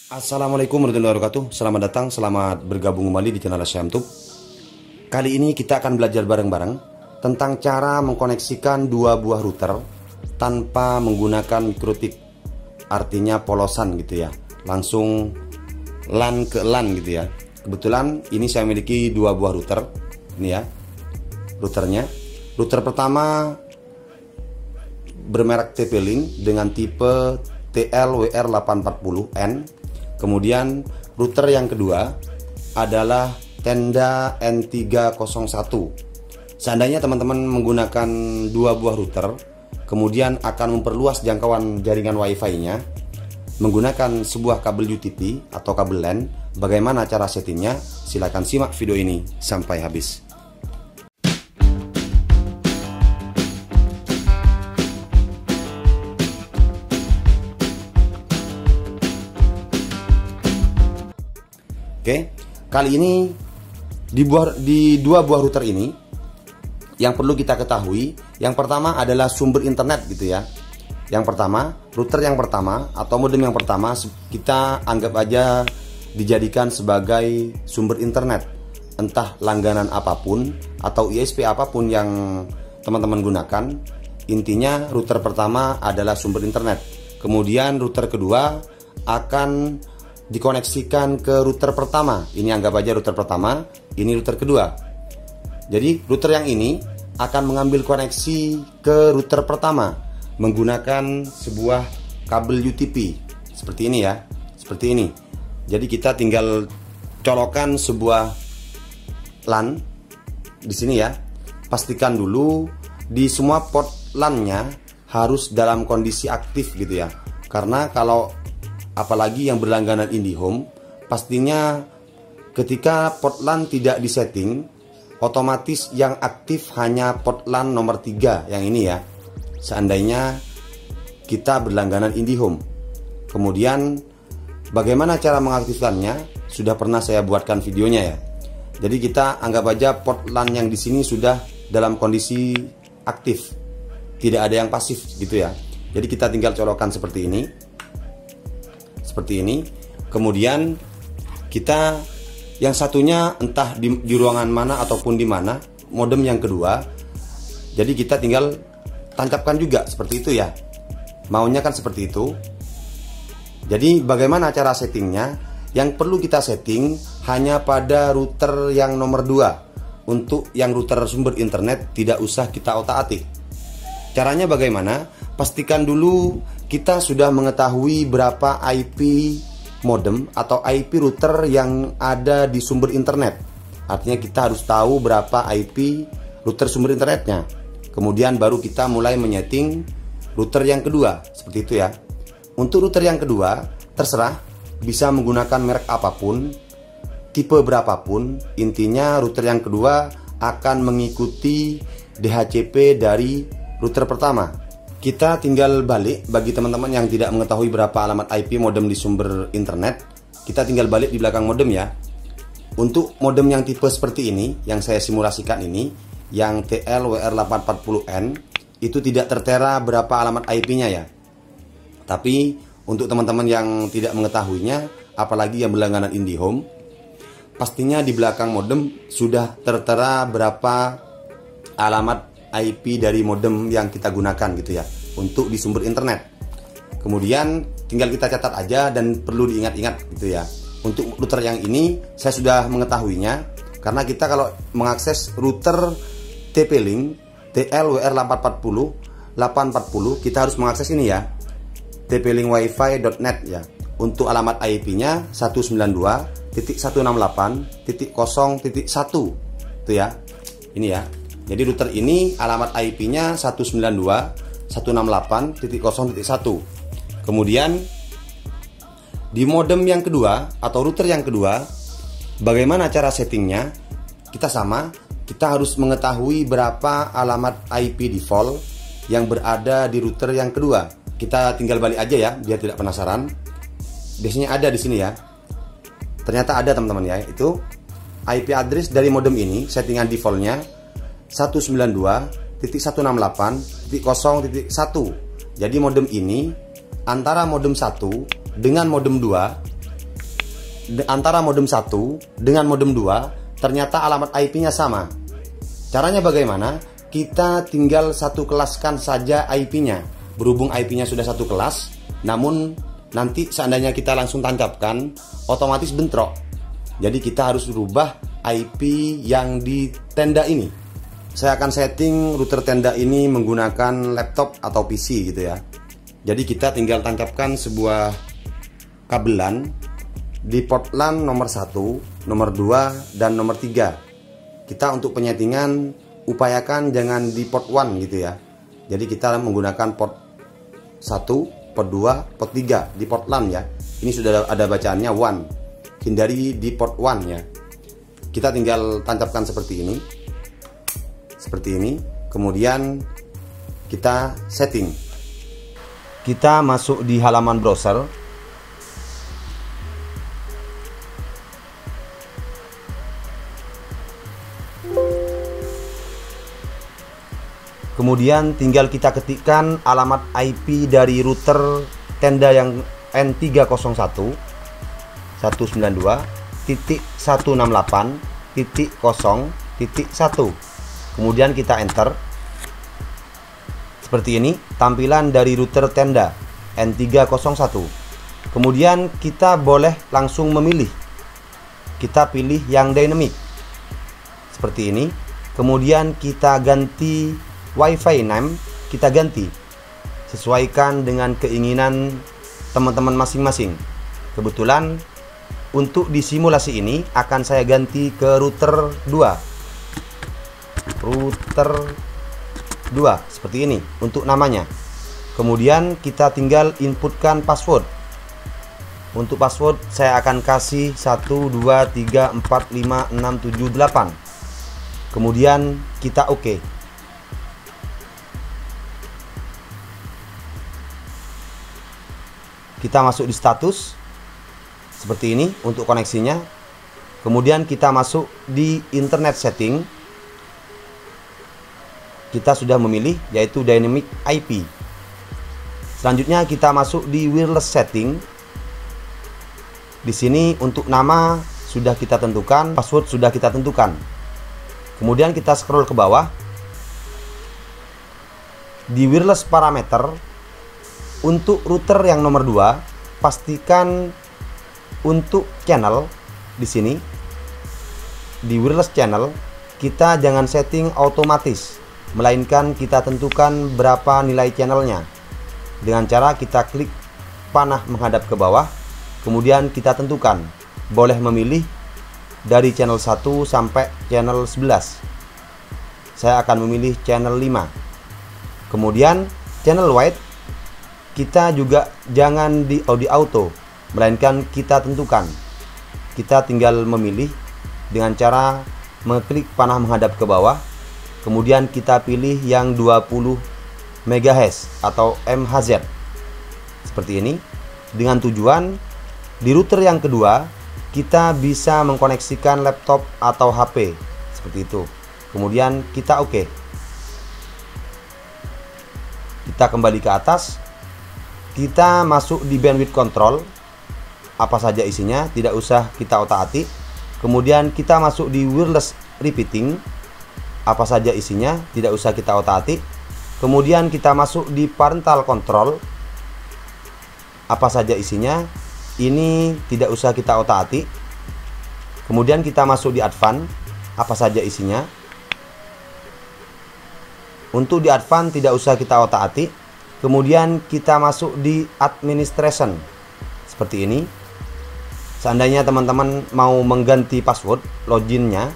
Assalamualaikum warahmatullahi wabarakatuh. Selamat datang, selamat bergabung kembali di channel Syamtub. Kali ini kita akan belajar bareng-bareng tentang cara mengkoneksikan dua buah router tanpa menggunakan mikrotik. Artinya polosan gitu ya, langsung LAN ke LAN gitu ya. Kebetulan ini saya memiliki dua buah router. Ini ya routernya. Router pertama bermerek TP-Link dengan tipe TLWR840N. Kemudian router yang kedua adalah Tenda N301. Seandainya teman-teman menggunakan dua buah router, kemudian akan memperluas jangkauan jaringan Wi-Fi-nya menggunakan sebuah kabel UTP atau kabel LAN, bagaimana cara settingnya? Silahkan simak video ini sampai habis. Oke, kali ini di dua buah router ini yang perlu kita ketahui, yang pertama adalah sumber internet gitu ya. Yang pertama, router yang pertama atau modem yang pertama kita anggap aja dijadikan sebagai sumber internet. Entah langganan apapun atau ISP apapun yang teman-teman gunakan, intinya router pertama adalah sumber internet. Kemudian router kedua akan dikoneksikan ke router pertama. Ini anggap aja router pertama, ini router kedua. Jadi router yang ini akan mengambil koneksi ke router pertama menggunakan sebuah kabel UTP seperti ini ya, seperti ini. Jadi kita tinggal colokan sebuah LAN di sini ya. Pastikan dulu di semua port LAN-nya harus dalam kondisi aktif gitu ya. Karena kalau apalagi yang berlangganan IndiHome, pastinya ketika port LAN tidak disetting, otomatis yang aktif hanya port LAN nomor 3 yang ini ya. Seandainya kita berlangganan IndiHome. Kemudian bagaimana cara mengaktifkannya? Sudah pernah saya buatkan videonya ya. Jadi kita anggap aja port LAN yang di sini sudah dalam kondisi aktif, tidak ada yang pasif gitu ya. Jadi kita tinggal colokan seperti ini. Seperti ini. Kemudian kita yang satunya entah di ruangan mana ataupun di mana, modem yang kedua. Jadi kita tinggal tancapkan juga seperti itu ya. Maunya kan seperti itu. Jadi bagaimana cara settingnya? Yang perlu kita setting hanya pada router yang nomor 2. Untuk yang router sumber internet tidak usah kita otak-atik. Caranya bagaimana? Pastikan dulu kita sudah mengetahui berapa IP modem atau IP router yang ada di sumber internet. Artinya kita harus tahu berapa IP router sumber internetnya. Kemudian baru kita mulai menyeting router yang kedua. Seperti itu ya. Untuk router yang kedua, terserah bisa menggunakan merek apapun, tipe berapapun. Intinya router yang kedua akan mengikuti DHCP dari router pertama. Kita tinggal balik, bagi teman-teman yang tidak mengetahui berapa alamat IP modem di sumber internet, kita tinggal balik di belakang modem ya. Untuk modem yang tipe seperti ini, yang saya simulasikan ini, yang TLWR840N, itu tidak tertera berapa alamat IP-nya ya. Tapi untuk teman-teman yang tidak mengetahuinya, apalagi yang berlangganan IndiHome, pastinya di belakang modem sudah tertera berapa alamat IP dari modem yang kita gunakan gitu ya, untuk di sumber internet. Kemudian tinggal kita catat aja dan perlu diingat-ingat gitu ya. Untuk router yang ini saya sudah mengetahuinya, karena kita kalau mengakses router TP-Link TLWR840 kita harus mengakses ini ya, tplinkwifi.net ya. Untuk alamat IP-nya 192.168.0.1 itu ya. Ini ya. Jadi router ini alamat IP-nya 192.168.0.1. Kemudian di modem yang kedua atau router yang kedua, bagaimana cara settingnya? Kita sama, kita harus mengetahui berapa alamat IP default yang berada di router yang kedua. Kita tinggal balik aja ya, biar tidak penasaran. Biasanya ada di sini ya. Ternyata ada teman-teman ya. Itu IP address dari modem ini, settingan defaultnya 192.168.0.1. Jadi modem ini antara modem 1 dengan modem 2 antara modem 1 dengan modem 2 ternyata alamat IP-nya sama. Caranya bagaimana? Kita tinggal satu kelaskan saja IP-nya. Berhubung IP-nya sudah satu kelas, namun nanti seandainya kita langsung tancapkan, otomatis bentrok. Jadi kita harus rubah IP yang di tenda ini. Saya akan setting router tenda ini menggunakan laptop atau PC gitu ya. Jadi kita tinggal tancapkan sebuah kabelan di port LAN nomor 1, nomor 2, dan nomor 3. Kita untuk penyetingan upayakan jangan di port 1 gitu ya. Jadi kita menggunakan port 1, port 2, port 3 di port LAN ya. Ini sudah ada bacaannya 1. Hindari di port 1 ya. Kita tinggal tancapkan seperti ini. Seperti ini. Kemudian kita setting. Kita masuk di halaman browser. Kemudian tinggal kita ketikkan alamat IP dari router tenda yang N301.192.168.0.1. Kemudian kita enter. Seperti ini tampilan dari router tenda N301. Kemudian kita boleh langsung memilih. Kita pilih yang dynamic. Seperti ini. Kemudian kita ganti Wi-Fi name, kita ganti sesuaikan dengan keinginan teman-teman masing-masing. Kebetulan untuk di simulasi ini akan saya ganti ke router 2. Router 2 seperti ini untuk namanya. Kemudian kita tinggal inputkan password. Untuk password saya akan kasih 12345678. Kemudian kita oke. Kita masuk di status seperti ini untuk koneksinya. Kemudian kita masuk di internet setting. Kita sudah memilih yaitu dynamic IP. Selanjutnya kita masuk di wireless setting. Di sini untuk nama sudah kita tentukan, password sudah kita tentukan. Kemudian kita scroll ke bawah. Di wireless parameter untuk router yang nomor 2, pastikan untuk channel di sini di wireless channel kita jangan setting otomatis, melainkan kita tentukan berapa nilai channelnya dengan cara kita klik panah menghadap ke bawah, kemudian kita tentukan boleh memilih dari channel 1 sampai channel 11. Saya akan memilih channel 5. Kemudian channel wide kita juga jangan di auto, melainkan kita tentukan. Kita tinggal memilih dengan cara mengklik panah menghadap ke bawah, kemudian kita pilih yang 20 MHz atau MHz. Seperti ini. Dengan tujuan di router yang kedua kita bisa mengkoneksikan laptop atau HP. Seperti itu. Kemudian kita oke. Kita kembali ke atas. Kita masuk di bandwidth control, apa saja isinya tidak usah kita otak-atik. Kemudian kita masuk di wireless repeating, apa saja isinya tidak usah kita otak-atik. Kemudian kita masuk di parental control, apa saja isinya ini tidak usah kita otak-atik. Kemudian kita masuk di advance, apa saja isinya. Untuk di advance tidak usah kita otak-atik. Kemudian kita masuk di administration seperti ini. Seandainya teman-teman mau mengganti password loginnya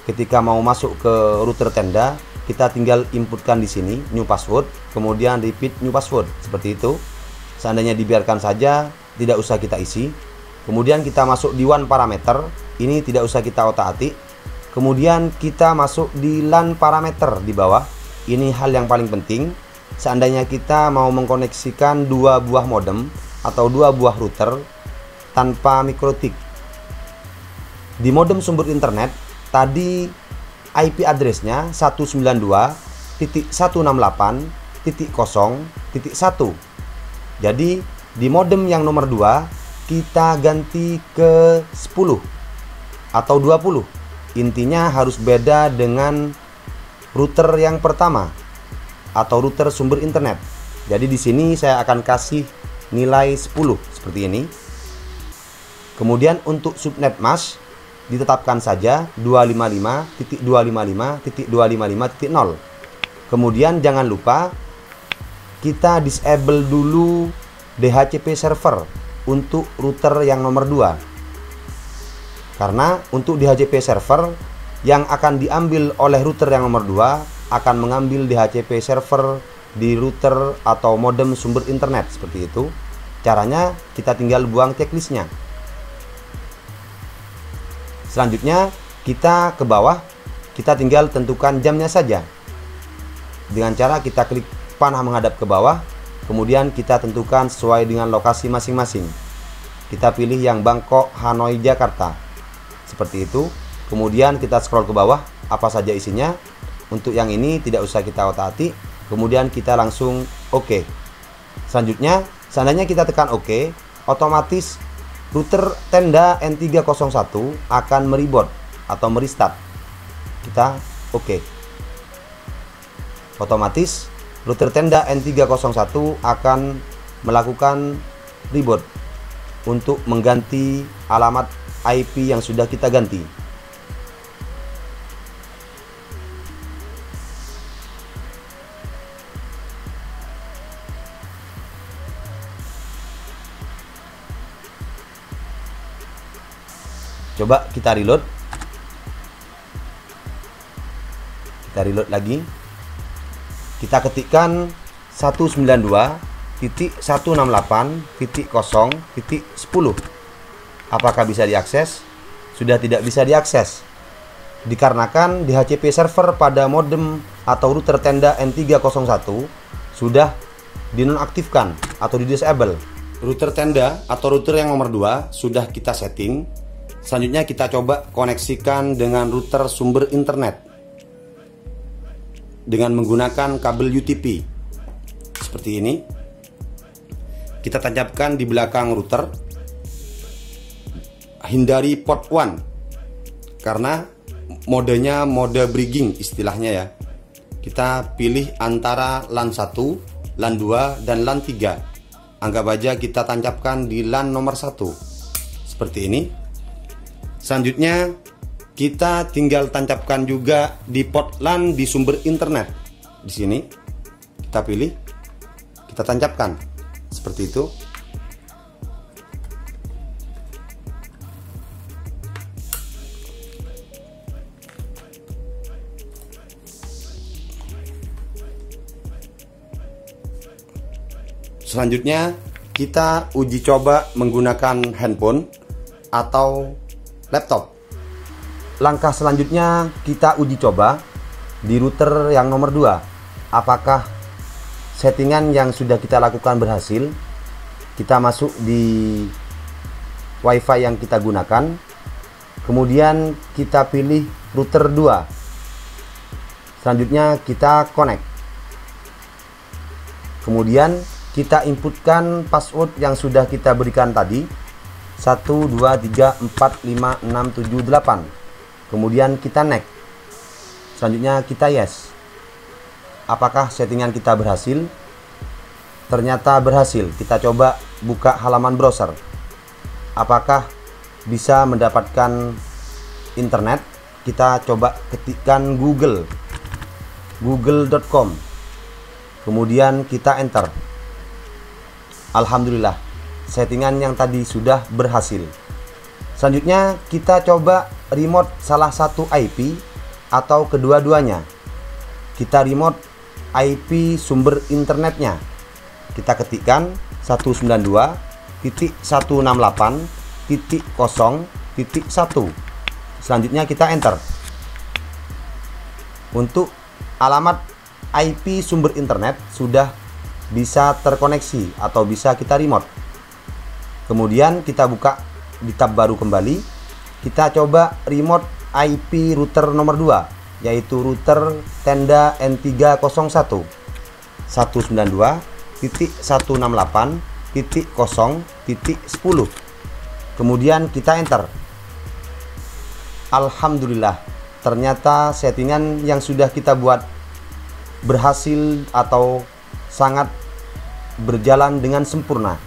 ketika mau masuk ke router tenda, kita tinggal inputkan di sini new password, kemudian repeat new password seperti itu. Seandainya dibiarkan saja, tidak usah kita isi. Kemudian kita masuk di one parameter, ini tidak usah kita otak-atik. Kemudian kita masuk di LAN parameter di bawah. Ini hal yang paling penting. Seandainya kita mau mengkoneksikan dua buah modem atau dua buah router tanpa mikrotik. Di modem sumber internet tadi IP addressnya 192.168.0.1. Jadi di modem yang nomor 2 kita ganti ke 10 atau 20. Intinya harus beda dengan router yang pertama atau router sumber internet. Jadi di sini saya akan kasih nilai 10 seperti ini. Kemudian untuk subnet mask ditetapkan saja 255.255.255.0. Kemudian jangan lupa kita disable dulu DHCP server untuk router yang nomor 2. Karena untuk DHCP server yang akan diambil oleh router yang nomor 2 akan mengambil DHCP server di router atau modem sumber internet seperti itu. Caranya kita tinggal buang checklistnya. Selanjutnya kita ke bawah, kita tinggal tentukan jamnya saja. Dengan cara kita klik panah menghadap ke bawah, kemudian kita tentukan sesuai dengan lokasi masing-masing. Kita pilih yang Bangkok, Hanoi, Jakarta. Seperti itu. Kemudian kita scroll ke bawah, apa saja isinya. Untuk yang ini tidak usah kita otak-atik. Kemudian kita langsung OK. Selanjutnya, seandainya kita tekan OK, otomatis router tenda N301 akan mereboot atau merestart. Kita OK. Otomatis router tenda N301 akan melakukan reboot untuk mengganti alamat IP yang sudah kita ganti. Coba kita reload. Kita reload lagi. Kita ketikkan 192.168.0.10. Apakah bisa diakses? Sudah tidak bisa diakses. Dikarenakan DHCP server pada modem atau router tenda N301 sudah dinonaktifkan atau di-disable. Router tenda atau router yang nomor 2 sudah kita setting. Selanjutnya kita coba koneksikan dengan router sumber internet dengan menggunakan kabel UTP seperti ini. Kita tancapkan di belakang router. Hindari port 1 karena modenya mode bridging istilahnya ya. Kita pilih antara LAN 1, LAN 2 dan LAN 3. Anggap aja kita tancapkan di LAN nomor 1 seperti ini. Selanjutnya kita tinggal tancapkan juga di port LAN di sumber internet. Di sini kita pilih, kita tancapkan seperti itu. Selanjutnya kita uji coba menggunakan handphone atau laptop. Langkah selanjutnya kita uji coba di router yang nomor 2. Apakah settingan yang sudah kita lakukan berhasil? Kita masuk di WiFi yang kita gunakan. Kemudian kita pilih router 2. Selanjutnya kita connect. Kemudian kita inputkan password yang sudah kita berikan tadi, 123456778. Kemudian kita next. Selanjutnya kita yes. Apakah settingan kita berhasil? Ternyata berhasil. Kita coba buka halaman browser. Apakah bisa mendapatkan internet? Kita coba ketikkan google.com. Kemudian kita enter. Alhamdulillah, settingan yang tadi sudah berhasil. Selanjutnya kita coba remote salah satu IP atau kedua-duanya. Kita remote IP sumber internetnya. Kita ketikkan 192.168.0.1. Selanjutnya kita enter. Untuk alamat IP sumber internet sudah bisa terkoneksi atau bisa kita remote. Kemudian kita buka di tab baru kembali. Kita coba remote IP router nomor 2, yaitu router tenda N301 192.168.0.10. Kemudian kita enter. Alhamdulillah, ternyata settingan yang sudah kita buat berhasil atau sangat berjalan dengan sempurna.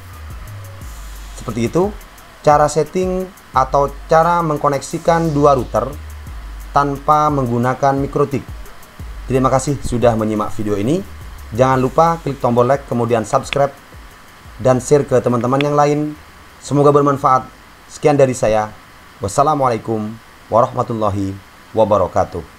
Seperti itu cara setting atau cara mengkoneksikan dua router tanpa menggunakan MikroTik. Terima kasih sudah menyimak video ini. Jangan lupa klik tombol like, kemudian subscribe dan share ke teman-teman yang lain. Semoga bermanfaat. Sekian dari saya. Wassalamualaikum warahmatullahi wabarakatuh.